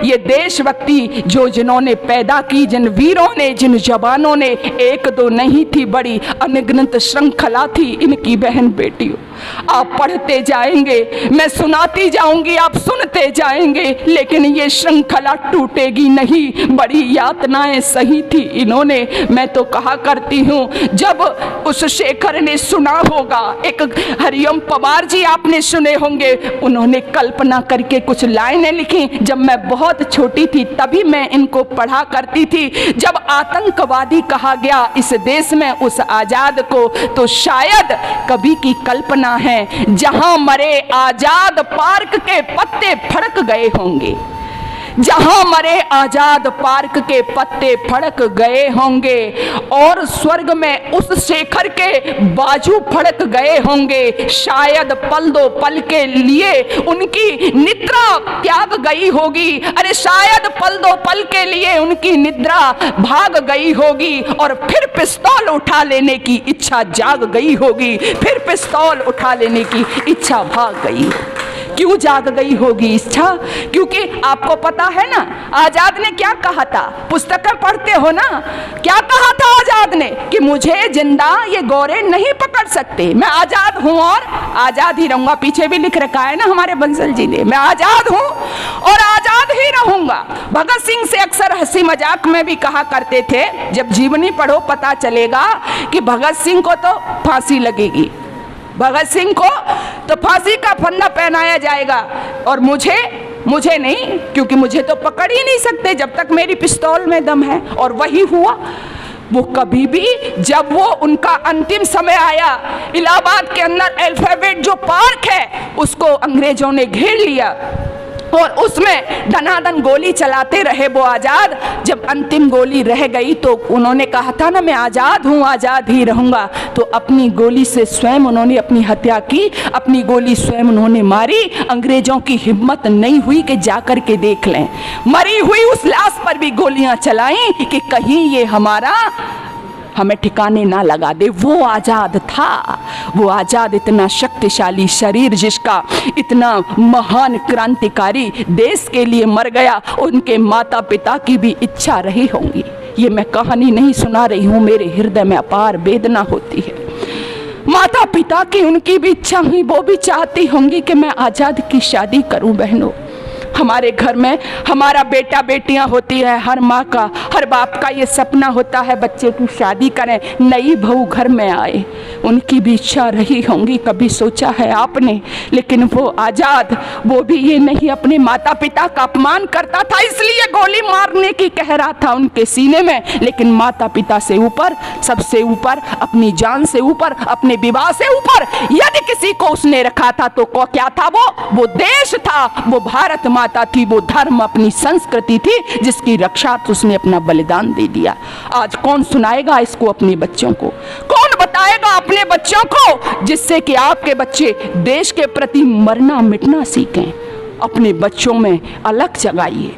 ये देशभक्ति जो जिन्होंने पैदा की, जिन वीरों ने, जिन जवानों ने, एक दो नहीं थी, बड़ी अनगिनत श्रृंखला थी इनकी बहन बेटियों। आप पढ़ते जाएंगे, मैं सुनाती जाऊंगी, आप सुनते जाएंगे, लेकिन ये श्रृंखला टूटेगी नहीं। बड़ी यातनाएं सही थी इन्होंने। मैं तो कहा करती हूँ, जब उस शेखर ने सुना होगा, एक हरिओम पवार जी आपने सुने होंगे, उन्होंने कल्पना करके कुछ लाइनें लिखी। जब मैं बहुत छोटी थी तभी मैं इनको पढ़ा करती थी। जब आतंकवादी कहा गया इस देश में उस आजाद को, तो शायद कभी की कल्पना है, जहां मरे आजाद पार्क के पत्ते फड़क गए होंगे, जहां मरे आजाद पार्क के पत्ते फड़क गए होंगे, और स्वर्ग में उस शेखर के बाजू फड़क गए होंगे। शायद पल दो पल के लिए उनकी निद्रा त्याग गई होगी। अरे शायद पल दो पल के लिए उनकी निद्रा भाग गई होगी, और फिर पिस्तौल उठा लेने की इच्छा जाग गई होगी, फिर पिस्तौल उठा लेने की इच्छा भाग गई। क्यों जाग गई होगी इच्छा? क्योंकि आपको पता है ना आजाद ने क्या कहा था, पुस्तकें पढ़ते हो ना, क्या कहा था आजाद ने कि मुझे जिंदा ये गोरे नहीं पकड़ सकते, मैं आजाद हूं और आजाद ही रहूंगा। पीछे भी लिख रखा है ना हमारे बंसल जी ने, मैं आजाद हूं और आजाद ही रहूंगा। भगत सिंह से अक्सर हंसी मजाक में भी कहा करते थे, जब जीवनी पढ़ो पता चलेगा कि भगत सिंह को तो फांसी लगेगी, भगत सिंह को तो फांसी का फंदा पहनाया जाएगा, और मुझे नहीं, क्योंकि मुझे तो पकड़ ही नहीं सकते जब तक मेरी पिस्तौल में दम है। और वही हुआ। वो कभी भी, जब वो उनका अंतिम समय आया, इलाहाबाद के अंदर अल्फाबेट जो पार्क है उसको अंग्रेजों ने घेर लिया, और उसमें धनाधन गोली चलाते रहे वो आजाद। जब अंतिम गोली रह गई तो उन्होंने कहा था ना, मैं आजाद हूं, आजाद ही रहूंगा, तो अपनी गोली से स्वयं उन्होंने अपनी हत्या की, अपनी गोली स्वयं उन्होंने मारी। अंग्रेजों की हिम्मत नहीं हुई कि जाकर के देख लें, मरी हुई उस लाश पर भी गोलियां चलाई कि कहीं ये हमें ठिकाने ना लगा दे। वो आजाद था, वो आजाद इतना शक्तिशाली शरीर जिसका, इतना महान क्रांतिकारी देश के लिए मर गया। उनके माता पिता की भी इच्छा रही होंगी, ये मैं कहानी नहीं सुना रही हूँ, मेरे हृदय में अपार वेदना होती है। माता पिता की उनकी भी इच्छा हुई, वो भी चाहती होंगी कि मैं आजाद की शादी करूं। बहनों, हमारे घर में हमारा बेटा बेटियां होती है, हर माँ का, हर बाप का ये सपना होता है बच्चे की शादी करें, नई बहू घर में आए। उनकी भी इच्छा रही होंगी, कभी सोचा है आपने? लेकिन वो आजाद, वो भी ये नहीं अपने माता पिता का अपमान करता था, इसलिए गोली मारने की कह रहा था उनके सीने में। लेकिन माता पिता से ऊपर, सबसे ऊपर, अपनी जान से ऊपर, अपने विवाह से ऊपर यदि किसी को उसने रखा था तो क्या था? वो देश था, वो भारत माता थी, वो धर्म, अपनी संस्कृति थी, जिसकी रक्षा तो उसने अपना बलिदान दे दिया। आज कौन सुनाएगा इसको अपने बच्चों को? कौन बताएगा अपने बच्चों को, जिससे कि आपके बच्चे देश के प्रति मरना मिटना सीखें? अपने बच्चों में अलख जगाइए,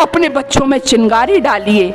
अपने बच्चों में चिंगारी डालिए।